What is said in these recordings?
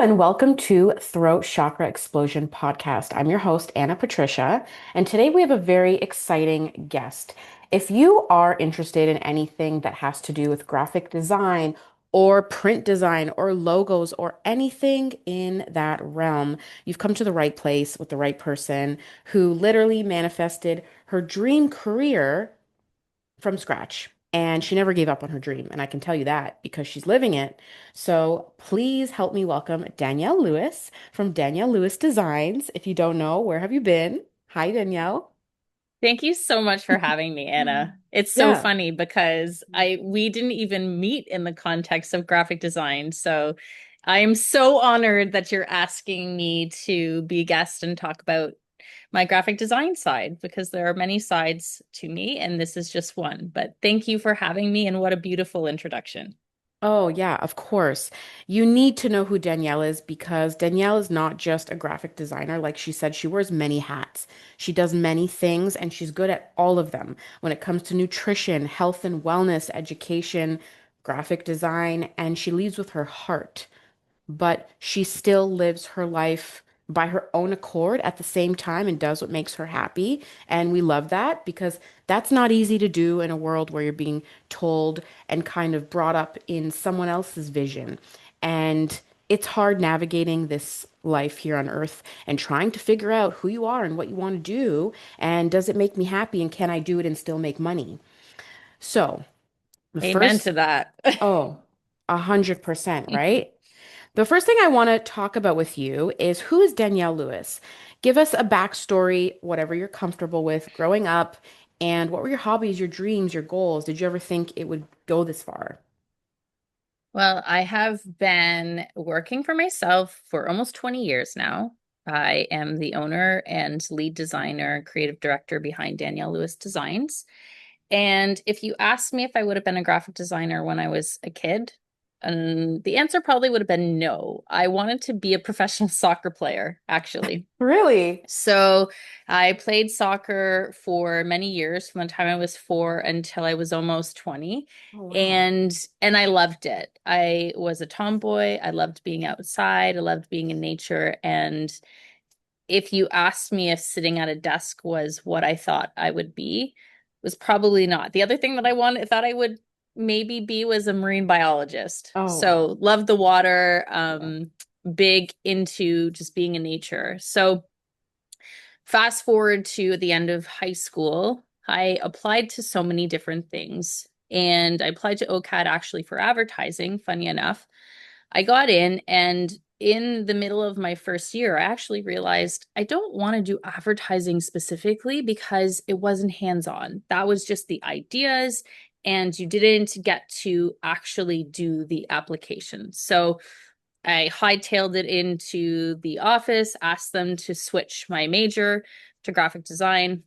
and welcome to Throat Chakra Explosion podcast. I'm your host, Anna Patricia, and today we have a very exciting guest. If you are interested in anything that has to do with graphic design or print design or logos or anything in that realm, you've come to the right place with the right person who literally manifested her dream career from scratch. And she never gave up on her dream. And I can tell you that because she's living it. So please help me welcome Danielle Lewis from Danielle Lewis Designs. If you don't know, where have you been? Hi, Danielle. Thank you so much for having me, Anna. It's so Yeah. funny because we didn't even meet in the context of graphic design. So I'm so honored that you're asking me to be a guest and talk about my graphic design side because there are many sides to me and this is just one. But thank you for having me and what a beautiful introduction. Oh, yeah, of course. You need to know who Danielle is because Danielle is not just a graphic designer. Like she said, she wears many hats. She does many things and she's good at all of them when it comes to nutrition, health and wellness, education, graphic design, and she leads with her heart, but she still lives her life by her own accord at the same time and does what makes her happy. And we love that because that's not easy to do in a world where you're being told and kind of brought up in someone else's vision. And it's hard navigating this life here on earth and trying to figure out who you are and what you want to do. And does it make me happy? And can I do it and still make money? So, the Amen first, to that. oh, 100%, right? The first thing I want to talk about with you is who is Danielle Lewis? Give us a backstory, whatever you're comfortable with growing up, and what were your hobbies, your dreams, your goals? Did you ever think it would go this far? Well, I have been working for myself for almost 20 years now. I am the owner and lead designer, creative director behind Danielle Lewis Designs. And if you asked me if I would have been a graphic designer when I was a kid, the answer probably would have been no. I wanted to be a professional soccer player, actually. Really? So I played soccer for many years from the time I was 4 until I was almost 20. Oh, wow. And I loved it. I was a tomboy. I loved being outside. I loved being in nature. And if you asked me if sitting at a desk was what I thought I would be, was probably not. The other thing that thought I would maybe be was a marine biologist. Oh, wow. So loved the water, Yeah. big into just being in nature. So fast forward to the end of high school, I applied to so many different things. And I applied to OCAD actually for advertising, funny enough. I got in, and in the middle of my first year, I actually realized I don't want to do advertising specifically because it wasn't hands on. That was just the ideas, and you didn't get to actually do the application. So I hightailed it into the office, asked them to switch my major to graphic design.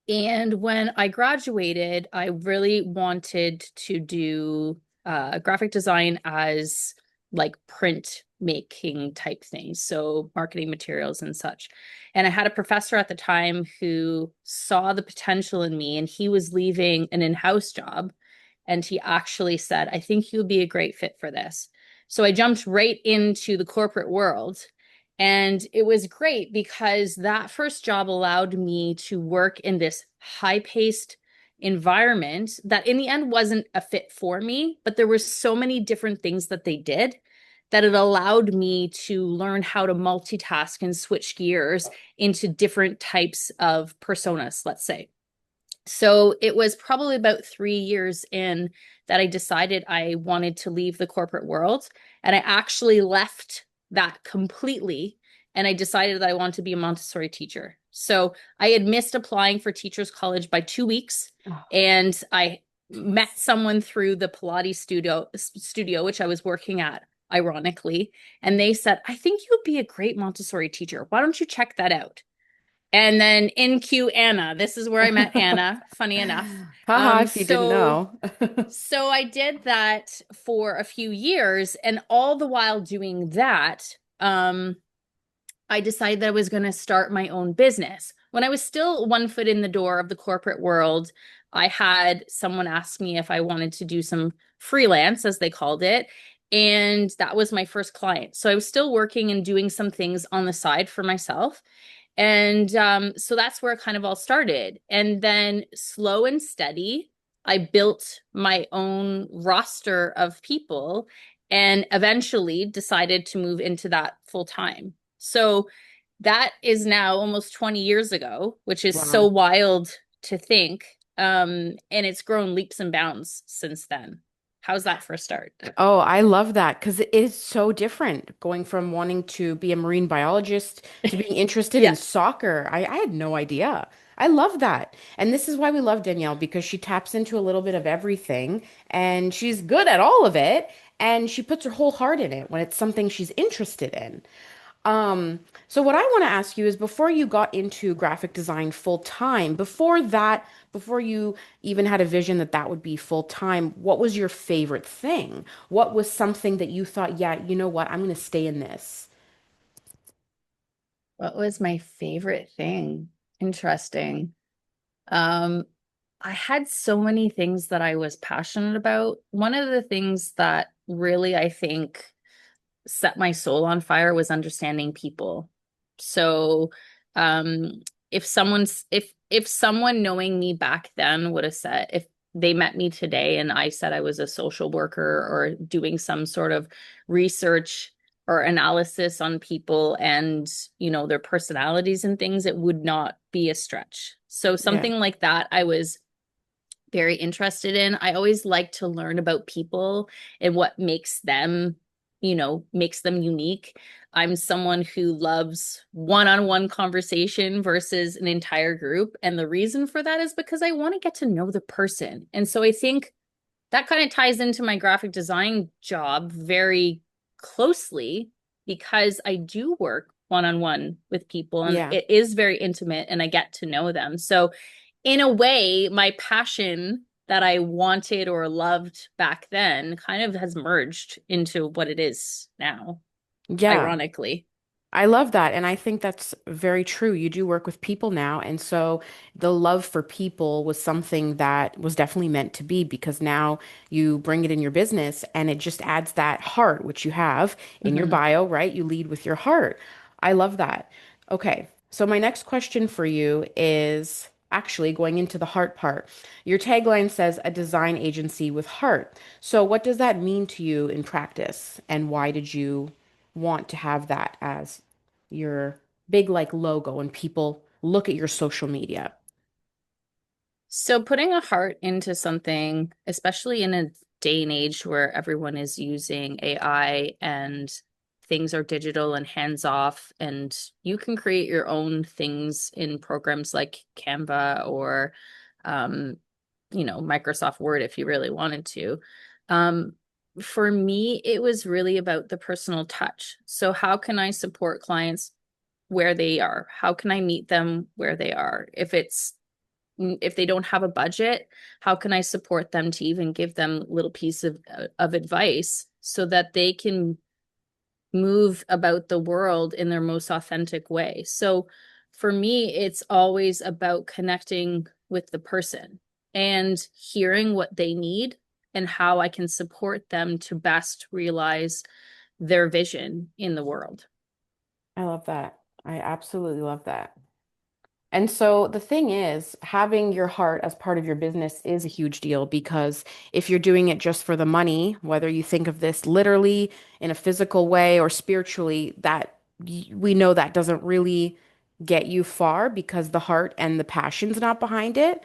And when I graduated, I really wanted to do graphic design as like print making type things, so marketing materials and such. And I had a professor at the time who saw the potential in me, and he was leaving an in-house job. And he actually said, I think you would be a great fit for this. So I jumped right into the corporate world. And it was great because that first job allowed me to work in this high paced environment that in the end wasn't a fit for me, but there were so many different things that they did that it allowed me to learn how to multitask and switch gears into different types of personas, let's say. So it was probably about 3 years in that I decided I wanted to leave the corporate world. And I actually left that completely. And I decided that I wanted to be a Montessori teacher. So I had missed applying for Teachers College by 2 weeks. Oh, And I met jeez. someone through the Pilates studio, which I was working at, ironically. And they said, I think you would be a great Montessori teacher. Why don't you check that out? And then in cue Anna. This is where I met Anna, funny enough. Haha, Um, if you didn't so know. so I did that for a few years, and all the while doing that, I decided that I was going to start my own business. When I was still one foot in the door of the corporate world, I had someone ask me if I wanted to do some freelance, as they called it. And that was my first client. So I was still working and doing some things on the side for myself. And so that's where it kind of all started. And then slow and steady, I built my own roster of people and eventually decided to move into that full time. So that is now almost 20 years ago, which is so Wow. wild to think. And it's grown leaps and bounds since then. How's that for a start? Oh, I love that because it is so different going from wanting to be a marine biologist to being interested Yeah. in soccer. I had no idea. I love that. And this is why we love Danielle because she taps into a little bit of everything and she's good at all of it. And she puts her whole heart in it when it's something she's interested in. So what I want to ask you is before you got into graphic design full time, before that, before you even had a vision that that would be full time, what was your favorite thing? What was something that you thought, yeah, you know what, I'm going to stay in this? What was my favorite thing? Interesting. Um, I had so many things that I was passionate about. One of the things that really, I think, set my soul on fire was understanding people. So, um, if someone knowing me back then would have said, if they met me today and I said I was a social worker or doing some sort of research or analysis on people and, their personalities and things, it would not be a stretch. So Yeah. something like that, I was very interested in. I always like to learn about people and what makes them unique. I'm someone who loves one-on-one conversation versus an entire group. And the reason for that is because I want to get to know the person. And so I think that kind of ties into my graphic design job very closely because I do work one-on-one with people and Yeah. it is very intimate and I get to know them. So in a way, my passion that I wanted or loved back then kind of has merged into what it is now, Yeah. ironically. I love that. And I think that's very true. You do work with people now. And so the love for people was something that was definitely meant to be because now you bring it in your business and it just adds that heart, which you have in your Hmm. bio, right? You lead with your heart. I love that. Okay. So my next question for you is actually going into the heart part. Your tagline says a design agency with heart. So what does that mean to you in practice? And why did you want to have that as your big like logo when people look at your social media? So putting a heart into something, especially in a day and age where everyone is using AI and things are digital and hands off, and you can create your own things in programs like Canva or, um, Microsoft Word if you really wanted to. Um, for me, it was really about the personal touch. So how can I support clients where they are? How can I meet them where they are? If they don't have a budget, how can I support them to even give them a little piece of advice so that they can move about the world in their most authentic way? So for me, it's always about connecting with the person and hearing what they need and how I can support them to best realize their vision in the world. I love that. I absolutely love that. And so the thing is, having your heart as part of your business is a huge deal because if you're doing it just for the money, whether you think of this literally in a physical way or spiritually, we know that doesn't really get you far because the heart and the passion's not behind it.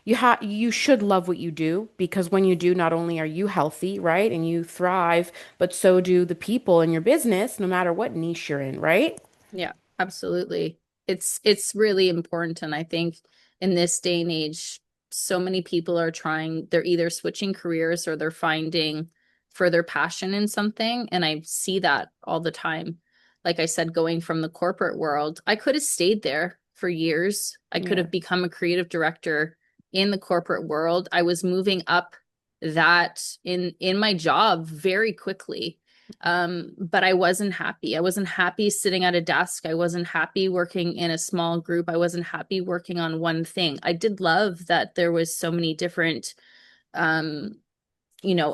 You should love what you do because when you do, not only are you healthy, right, and you thrive, but so do the people in your business, no matter what niche you're in, right? Yeah, absolutely. It's really important, and I think in this day and age, so many people are trying, they're either switching careers or they're finding further passion in something, and I see that all the time. Like I said, going from the corporate world, I could have stayed there for years. I could Yeah. have become a creative director in the corporate world. I was moving up that in my job very quickly, but I wasn't happy. I wasn't happy sitting at a desk. I wasn't happy working in a small group. I wasn't happy working on one thing. I did love that there was so many different um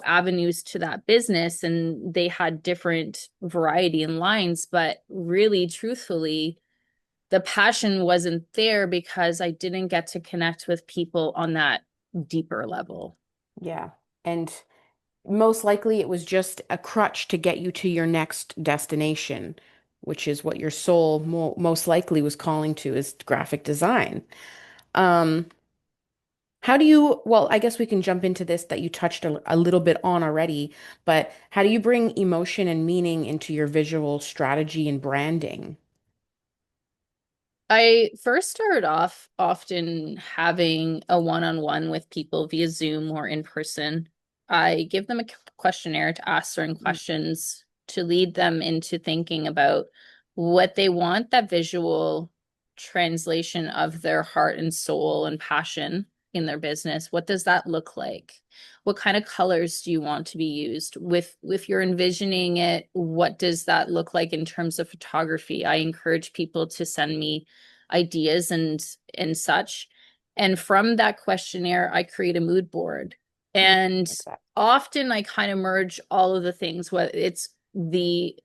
avenues to that business, and they had different variety in lines, but really truthfully, the passion wasn't there because I didn't get to connect with people on that deeper level. Yeah. And most likely it was just a crutch to get you to your next destination, which is what your soul most likely was calling to is graphic design. Um, how do you, well, I guess we can jump into this that you touched a little bit on already, but how do you bring emotion and meaning into your visual strategy and branding? I first started off often having a one-on-one with people via Zoom or in person. I give them a questionnaire to ask certain Mm, questions to lead them into thinking about what they want, that visual translation of their heart and soul and passion in their business. What does that look like? What kind of colors do you want to be used? With if you're envisioning it, what does that look like in terms of photography? I encourage people to send me ideas and such. And from that questionnaire, I create a mood board. mm, And like that. often I kind of merge all of the things, what it's the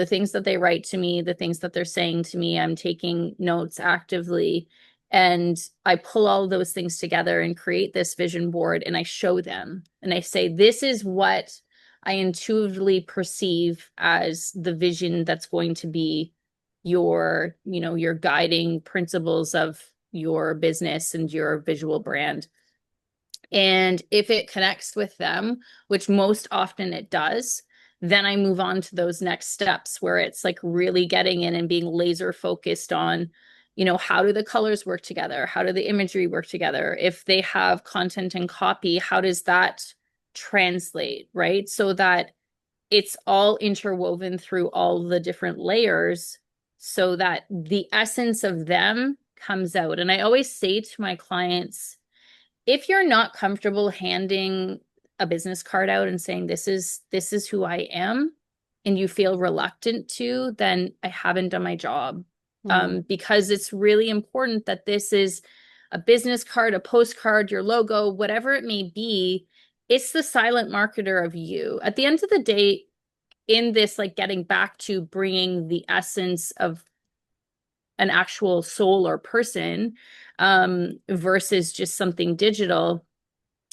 things that they write to me, the things that they're saying to me, I'm taking notes actively. And I pull all of those things together and create this vision board and I show them and I say, this is what I intuitively perceive as the vision that's going to be your guiding principles of your business and your visual brand. And if it connects with them, which most often it does, then I move on to those next steps where it's like really getting in and being laser focused on, how do the colors work together? How do the imagery work together? If they have content and copy, how does that translate, right? So that it's all interwoven through all the different layers so that the essence of them comes out. And I always say to my clients, if you're not comfortable handing a business card out and saying this is who I am and you feel reluctant to, then I haven't done my job. Mm, Because it's really important that this is a business card, a postcard, your logo, whatever it may be. It's the silent marketer of you. At the end of the day, in this, like getting back to bringing the essence of an actual soul or person versus just something digital,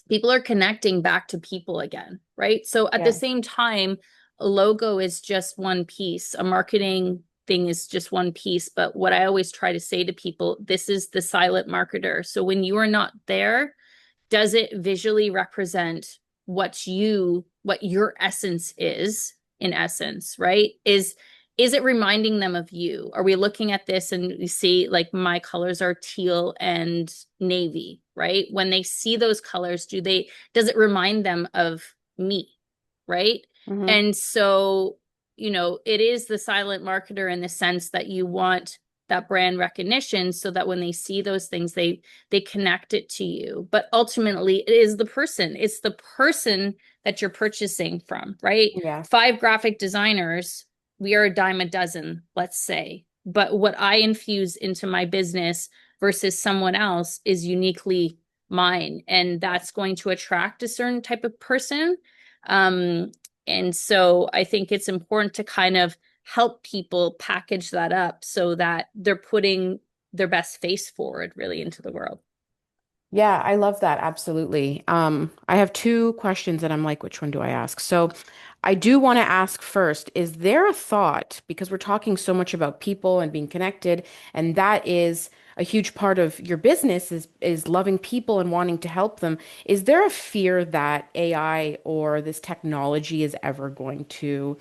people are connecting back to people again, right? So at the yeah. same time, a logo is just one piece, a marketing thing is just one piece. But what I always try to say to people, this is the silent marketer. So when you are not there, does it visually represent what your essence is in essence, right? Is it reminding them of you? Are we looking at this and we see like my colors are teal and navy, right? When they see those colors, does it remind them of me, right? Hmm. And so, it is the silent marketer in the sense that you want that brand recognition so that when they see those things, they connect it to you. But ultimately, it is the person. It's the person that you're purchasing from, right? Yeah. Five graphic designers, we are a dime a dozen, let's say. But what I infuse into my business versus someone else is uniquely mine. And that's going to attract a certain type of person. Um, and so I think it's important to kind of help people package that up so that they're putting their best face forward really into the world. Yeah, I love that. Absolutely. I have two questions and I'm like, which one do I ask? So I do want to ask first, is there a thought, because we're talking so much about people and being connected, and that is a huge part of your business is loving people and wanting to help them. Is there a fear that AI or this technology is ever going to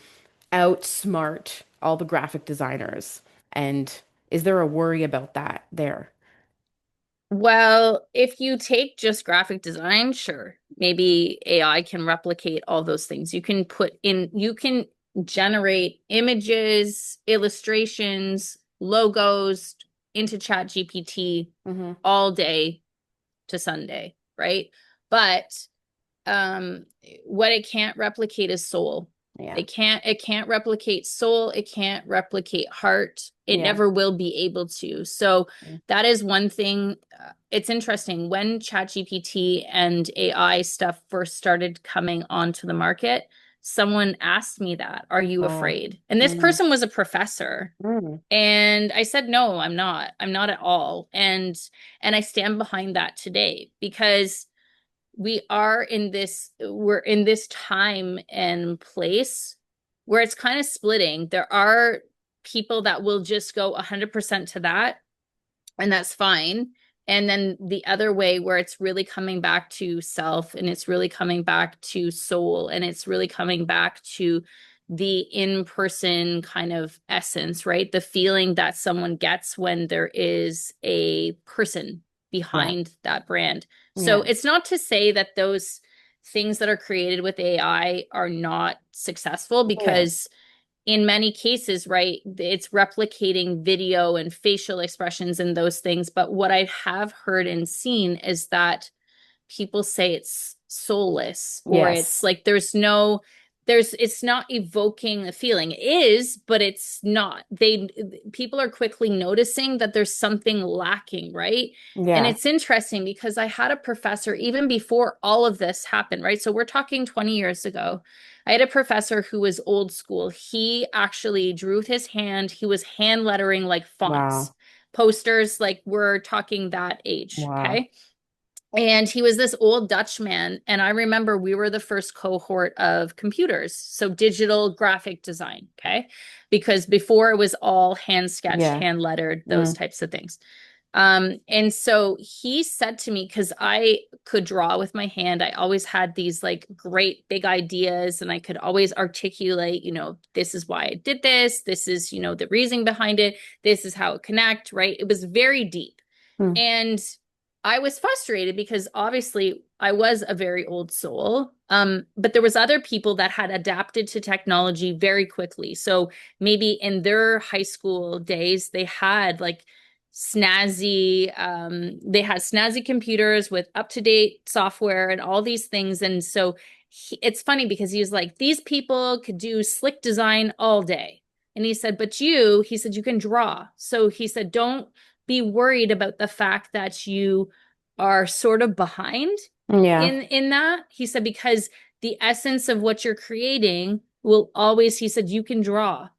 outsmart all the graphic designers? And is there a worry about that there? Well, if you take just graphic design, sure, maybe AI can replicate all those things. You can generate images, illustrations, logos into Chat GPT Hmm. all day to Sunday, right? But um, what it can't replicate is soul. Yeah. It can't replicate soul, it can't replicate heart. It Yeah. never will be able to. So that is one thing. It's interesting when ChatGPT and AI stuff first started coming onto the market, someone asked me that, "Are you Oh. afraid?" And this Mm. person was a professor. Mm. And I said, "No, I'm not. I'm not at all." And I stand behind that today because we're in this time and place where it's kind of splitting. There are people that will just go 100% to that, and that's fine. And then the other way where it's really coming back to self and it's really coming back to soul and it's really coming back to the in-person kind of essence, right? The feeling that someone gets when there is a person Yeah. behind that brand. So Yeah. it's not to say that those things that are created with AI are not successful Yeah. because in many cases, right, it's replicating video and facial expressions and those things. But what I have heard and seen is that people say it's soulless or it's Yes. like there's it's not evoking a feeling. It is, but it's not. They people are quickly noticing that there's something lacking, right? And Yeah. it's interesting because I had a professor even before all of this happened, right? So we're talking 20 years ago. I had a professor who was old school. He actually drew with his hand. He was hand lettering like fonts, Wow. posters, like we're talking that age, Wow. okay? And he was this old Dutch man. And I remember we were the first cohort of computers. So digital graphic design. Okay. Because before it was all hand sketched, Yeah. hand lettered, those Mm. types of things. And so he said to me, because I could draw with my hand, I always had these like great big ideas, and I could always articulate, this is why I did this. This is, the reasoning behind it. This is how it connect, right? It was very deep. Mm. And I was frustrated because obviously I was a very old soul. But there was other people that had adapted to technology very quickly. So maybe in their high school days, they had snazzy computers with up-to-date software and all these things. And so it's funny because he was like, these people could do slick design all day. And he said, you can draw. So he said, don't be worried about the fact that you are sort of behind Yeah. in that. He said, because the essence of what you're creating will always, he said, you can draw.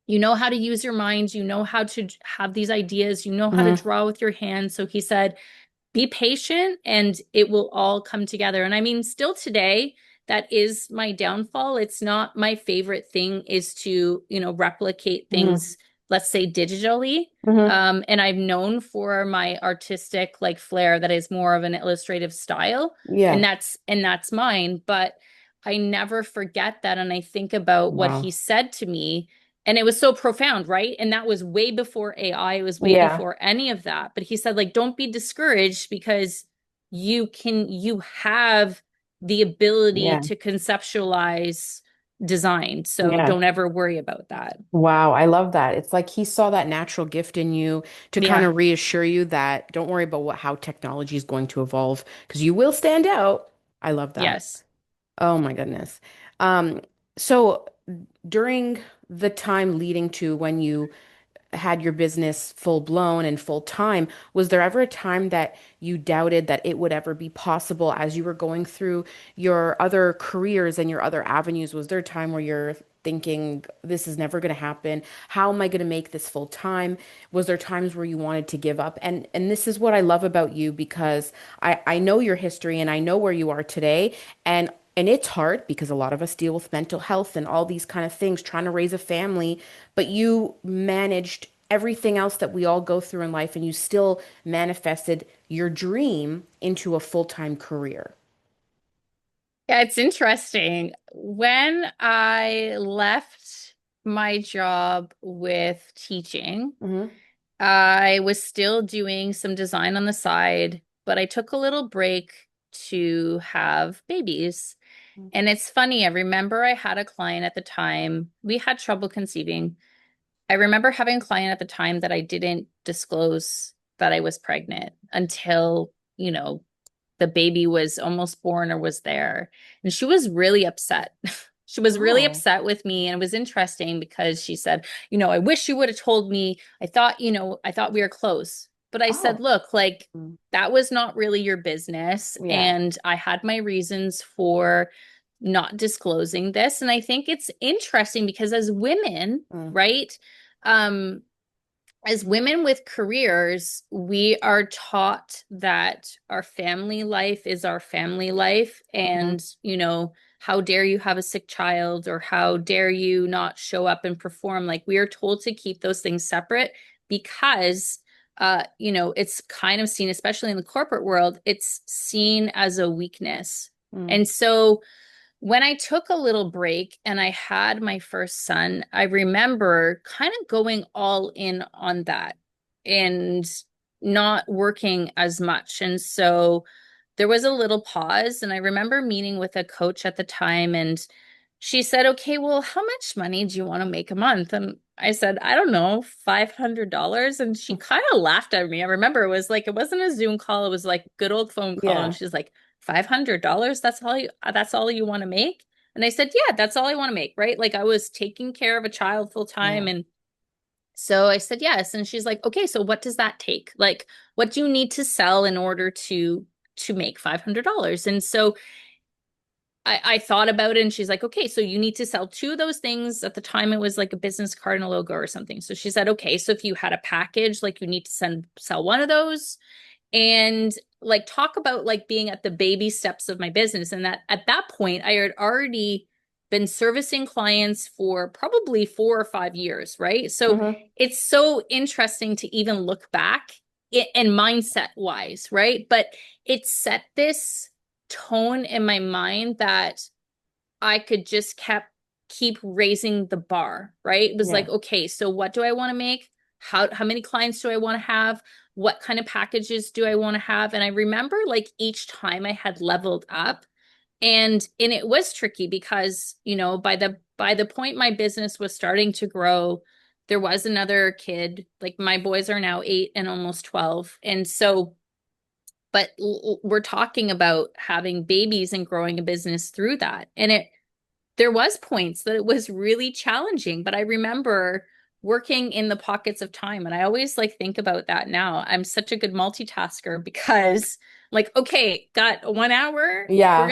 You know how to use your mind, you know how to have these ideas, you know how to Mm. draw with your hands. So he said, be patient and it will all come together. And I mean, still today, that is my downfall. It's not my favorite thing is to, replicate Mm. things, let's say digitally. Mm. And I've known for my artistic like flair that is more of an illustrative style, and Yeah. that's mine. But I never forget that. And I think about what he Wow. said to me, and it was so profound, right? And that was way before AI, it was way Yeah. before any of that. But he said, like, don't be discouraged because you have the ability Yeah. to conceptualize design. So Yeah. don't ever worry about that. Wow, I love that. It's like he saw that natural gift in you to kind Yeah. of reassure you that don't worry about how technology is going to evolve because you will stand out. I love that. Yes. Oh my goodness. Um, so during the time leading to when you had your business full blown and full time, was there ever a time that you doubted that it would ever be possible as you were going through your other careers and your other avenues? Was there a time where you're thinking, this is never going to happen? How am I going to make this full time? Was there times where you wanted to give up? And this is what I love about you because I know your history and I know where you are today. And it's hard because a lot of us deal with mental health and all these kind of things, trying to raise a family, but you managed everything else that we all go through in life and you still manifested your dream into a full-time career. Yeah, it's interesting. When I left my job with teaching, Hmm. I was still doing some design on the side, but I took a little break to have babies. And it's funny, I remember I had a client at the time. We had trouble conceiving. I remember having a client at the time that I didn't disclose that I was pregnant until, the baby was almost born or was there. And she was really upset. She was really Oh. upset with me, and it was interesting because she said, I wish you would have told me. I thought we were close. But I said, Oh. look, like Mm. that was not really your business. Yeah. And I had my reasons for not disclosing this. And I think it's interesting because as women, Mm. right? Um, as women with careers, we are taught that our family life is our family life. Mm-hmm. And, how dare you have a sick child or how dare you not show up and perform? Like we are told to keep those things separate because, it's kind of seen, especially in the corporate world, it's seen as a weakness. Mm. And so, when I took a little break and I had my first son, I remember kind of going all in on that and not working as much. And so there was a little pause. And I remember meeting with a coach at the time, and she said, okay, well, how much money do you want to make a month? And I said, I don't know, $500. And she kind of laughed at me. I remember it wasn't a Zoom call, it was like a good old phone call. And Yeah. she's like, $500? That's all you want to make? And I said, yeah, that's all I want to make, right? Like I was taking care of a child full time. Yeah. And so I said, yes. And she's like, okay, so what does that take? Like, what do you need to sell in order to make $500? And so I thought about it, and she's like, okay, so you need to sell two of those things. At the time, it was like a business card and a logo or something. So she said, okay, so if you had a package, like you need to sell one of those and like talk about like being at the baby steps of my business. And that at that point, I had already been servicing clients for probably 4 or 5 years, right? So Mm-hmm. it's so interesting to even look back and mindset wise, right? But it set this tone in my mind that I could just keep raising the bar, right? It was like, Yeah. okay, so what do I want to make? How many clients do I want to have? What kind of packages do I want to have? And I remember like each time I had leveled up, and it was tricky because, by the point my business was starting to grow, there was another kid. Like my boys are now 8 and almost 12. And so but we're talking about having babies and growing a business through that. And there was points that it was really challenging, but I remember working in the pockets of time, and I always like think about that now. I'm such a good multitasker because like okay, got 1 hour, Yeah. we're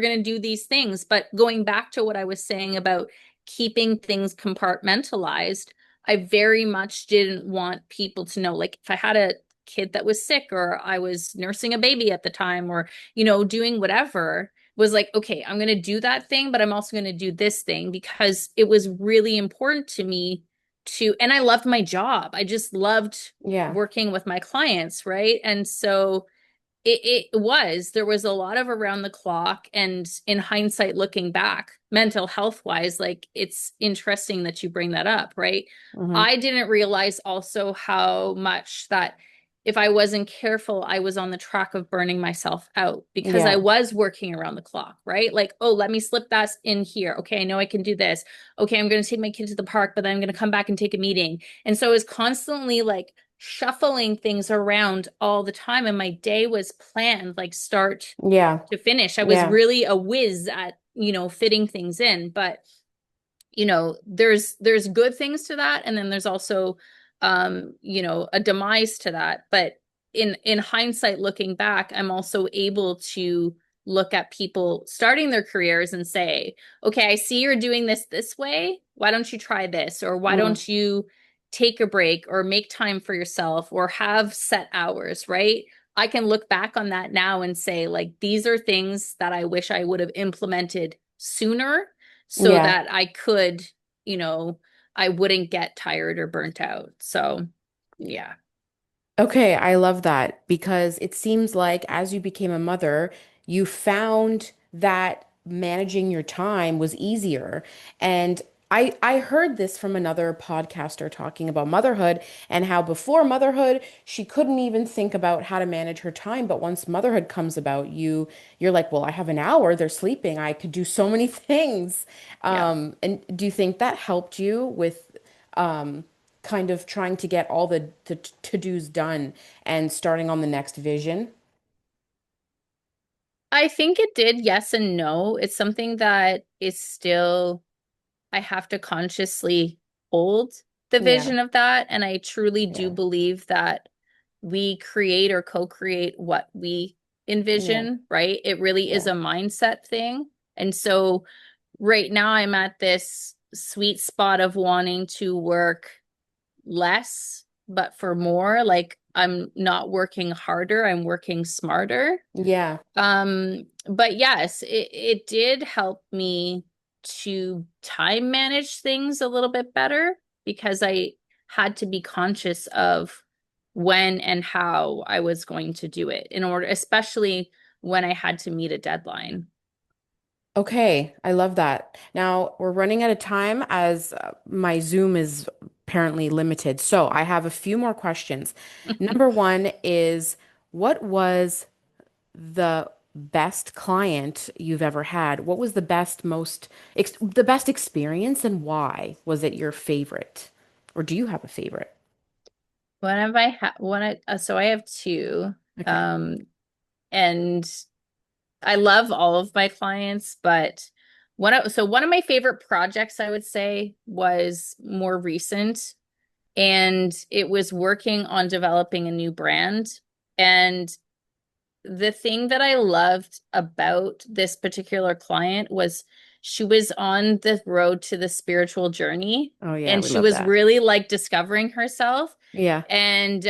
going to do these things. But going back to what I was saying about keeping things compartmentalized, I very much didn't want people to know, like if I had a kid that was sick or I was nursing a baby at the time or doing whatever, was like, okay, I'm going to do that thing, but I'm also going to do this thing because it was really important to me and I loved my job. I just loved Yeah. working with my clients, right? And so there was a lot of around the clock. And in hindsight, looking back, mental health wise, like it's interesting that you bring that up, right? Mm-hmm. I didn't realize also how much that if I wasn't careful, I was on the track of burning myself out because I Yeah. was working around the clock, right? Like, oh, let me slip that in here. Okay, I know I can do this. Okay, I'm going to take my kid to the park, but then I'm going to come back and take a meeting. And so I was constantly like shuffling things around all the time, and my day was planned like start Yeah. to finish. I was Yeah. really a whiz at fitting things in. But there's good things to that, and then there's also a demise to that. But in hindsight, looking back, I'm also able to look at people starting their careers and say, okay, I see you're doing this way, why don't you try this, or why Mm. don't you take a break or make time for yourself or have set hours, right? I can look back on that now and say, like, these are things that I wish I would have implemented sooner so Yeah. that I could, you know, I wouldn't get tired or burnt out. So, yeah. Okay, I love that because it seems like as you became a mother, you found that managing your time was easier. And I heard this from another podcaster talking about motherhood and how before motherhood, she couldn't even think about how to manage her time. But once motherhood comes about, you're like, well, I have an hour, they're sleeping, I could do so many things. Yeah. And do you think that helped you with kind of trying to get all the to-dos done and starting on the next vision? I think it did, yes and no. It's something that is still, I have to consciously hold the Yeah. vision of that. And I truly do Yeah. believe that we create or co-create what we Yeah. envision, right? It really is Yeah. a mindset thing. And so right now I'm at this sweet spot of wanting to work less, but for more. Like I'm not working harder, I'm working smarter. Yeah. But yes, it did help me to time manage things a little bit better because I had to be conscious of when and how I was going to do it in order, especially when I had to meet a deadline. Okay, I love that. Now we're running out of time as my Zoom is apparently limited. So I have a few more questions. Number one is, what was the best client you've ever had? What was the best, the best experience, and why was it your favorite? Or do you have a favorite? One of I ha one I so I have two. Okay. Um, and I love all of my clients, but one of my favorite projects I would say was more recent, and it was working on developing a new brand. And the thing that I loved about this particular client was she was on the road to the spiritual journey, Oh yeah, and we she love was that. really like discovering herself. Yeah. And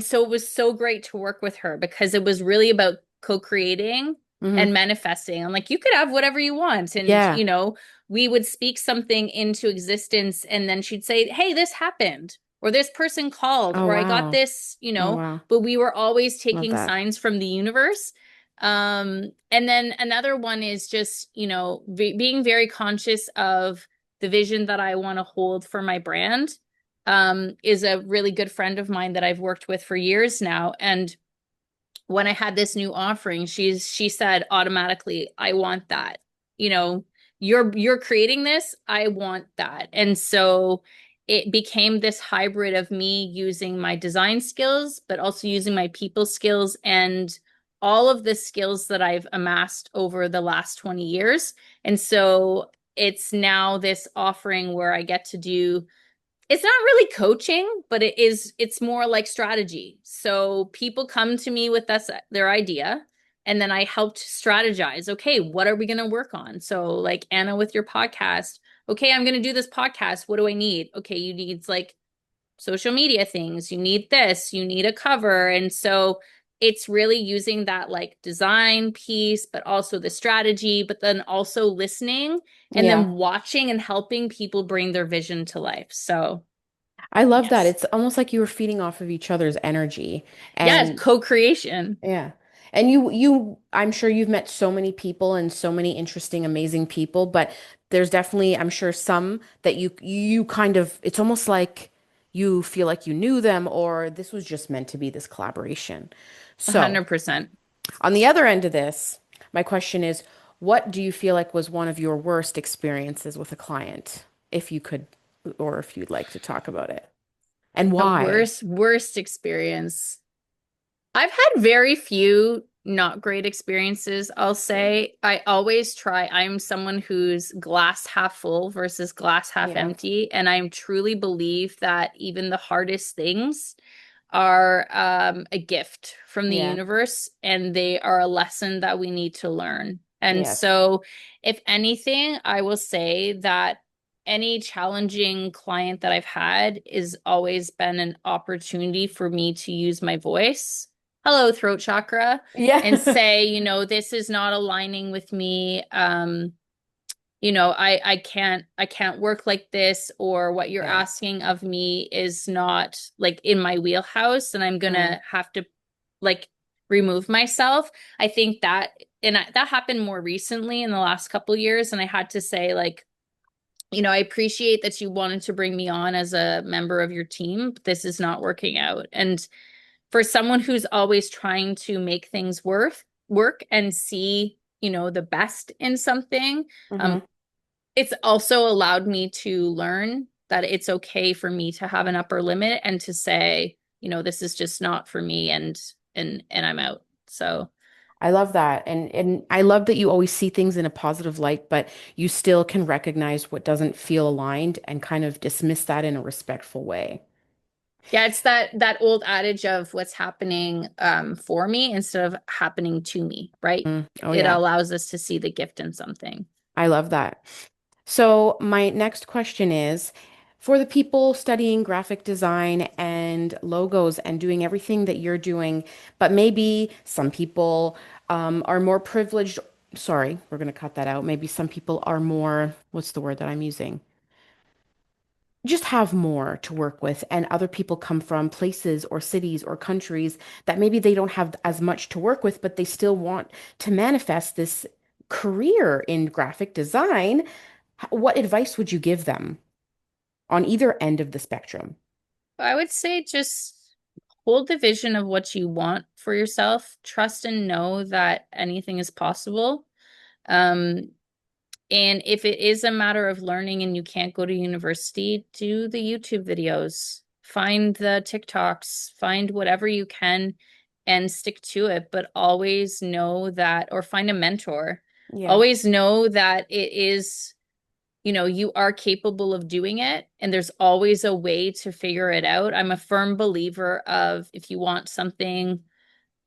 so it was so great to work with her because it was really about co-creating Hmm. and manifesting. I'm like, you could have whatever you want. And, Yeah. we would speak something into existence and then she'd say, hey, this happened, or this person called, Oh or I got wow. this, Oh wow. but we were always Love taking that. signs from the universe. And then another one is just, being very conscious of the vision that I want to hold for my brand. Is a really good friend of mine that I've worked with for years now. And when I had this new offering, she said automatically, I want that. You know, you're creating this, I want that. And so it became this hybrid of me using my design skills, but also using my people skills and all of the skills that I've amassed over the last 20 years. And so it's now this offering where I get to do, it's not really coaching, but it's more like strategy. So people come to me with their idea, and then I helped strategize. Okay, what are we going to work on? So like Anna with your podcast. Okay, I'm going to do this podcast. What do I need? Okay, you need like social media things. You need this, you need a cover. And so it's really using that like design piece, but also the strategy, but then also listening and Yeah. then watching and helping people bring their vision to life. So I love that. yes. It's almost like you were feeding off of each other's energy. Yeah, And co-creation. yeah. And I'm sure you've met so many people and so many interesting, amazing people, but there's definitely, I'm sure some that you kind of, it's almost like you feel like you knew them or this was just meant to be this collaboration. So, 100%. on the other end of this, my question is, what do you feel like was one of your worst experiences with a client, if you could, or if you'd like to talk about it, and A why? worst experience. I've had very few not great experiences, I'll say. I always try. I'm someone who's glass half full versus glass half Yeah. empty, and I truly believe that even the hardest things are a gift from the Yeah. universe, and they are a lesson that we need to learn. And Yes. so, if anything, I will say that any challenging client that I've had is always been an opportunity for me to use my voice. Hello, throat chakra, and Yeah. say, this is not aligning with me. I can't work like this, or what you're Yeah. asking of me is not like in my wheelhouse, and I'm Mm, gonna have to like remove myself. I think that happened more recently in the last couple years, and I had to say like, I appreciate that you wanted to bring me on as a member of your team, but this is not working out. And for someone who's always trying to make things work and see, the best in something, um, hmm. it's also allowed me to learn that it's okay for me to have an upper limit and to say, this is just not for me, and I'm out. So I love that. And I love that you always see things in a positive light, but you still can recognize what doesn't feel aligned and kind of dismiss that in a respectful way. Yeah, it's that old adage of what's happening for me instead of happening to me, right? Oh It yeah. allows us to see the gift in something. I love that. So, my next question is for the people studying graphic design and logos and doing everything that you're doing, but maybe some people are more privileged. Sorry, we're going to cut that out. Maybe some people are more, what's the word that I'm using? Just have more to work with, and other people come from places or cities or countries that maybe they don't have as much to work with, but they still want to manifest this career in graphic design. What advice would you give them on either end of the spectrum? I would say just hold the vision of what you want for yourself. Trust and know that anything is possible. Um, and if it is a matter of learning and you can't go to university, do the YouTube videos, find the TikToks, find whatever you can and stick to it. But always know that, or find a mentor. Yeah. Always know that it is, you are capable of doing it, and there's always a way to figure it out. I'm a firm believer of if you want something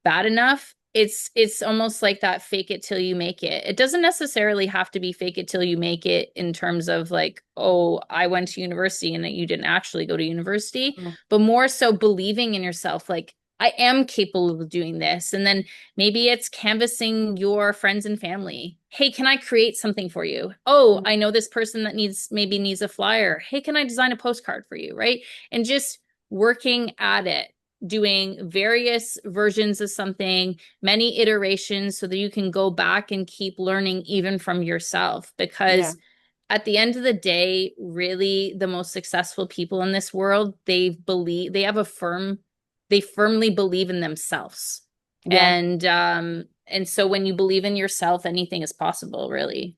bad enough, it's almost like that fake it till you make it. It doesn't necessarily have to be fake it till you make it in terms of like, oh, I went to university and that you didn't actually go to university, Mm, but more so believing in yourself, like I am capable of doing this. And then maybe it's canvassing your friends and family. Hey, can I create something for you? Oh, mm, I know this person that needs a flyer. Hey, can I design a postcard for you? Right. And just working at it, doing various versions of something, many iterations, so that you can go back and keep learning even from yourself. yeah. Because at the end of the day, really the most successful people in this world, they firmly believe in themselves. Yeah. And so when you believe in yourself, anything is possible, really.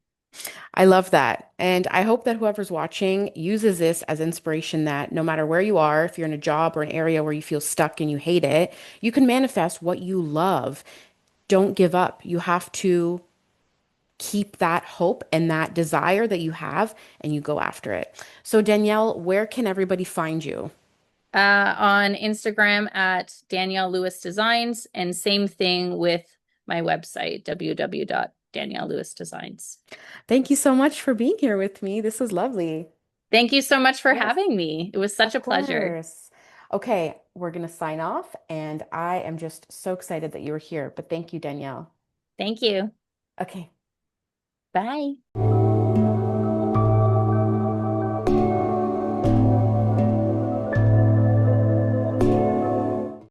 I love that. And I hope that whoever's watching uses this as inspiration that no matter where you are, if you're in a job or an area where you feel stuck and you hate it, you can manifest what you love. Don't give up. You have to keep that hope and that desire that you have and you go after it. So, Danielle, where can everybody find you? On Instagram at Danielle Lewis Designs, and same thing with my website, www.daniellelewisdesigns. Thank you so much for being here with me. This was lovely. Thank you so much for Yes, having me. It was such of a pleasure. course. Okay, we're going to sign off, and I am just so excited that you were here. But thank you, Danielle. Thank you. Okay. Bye.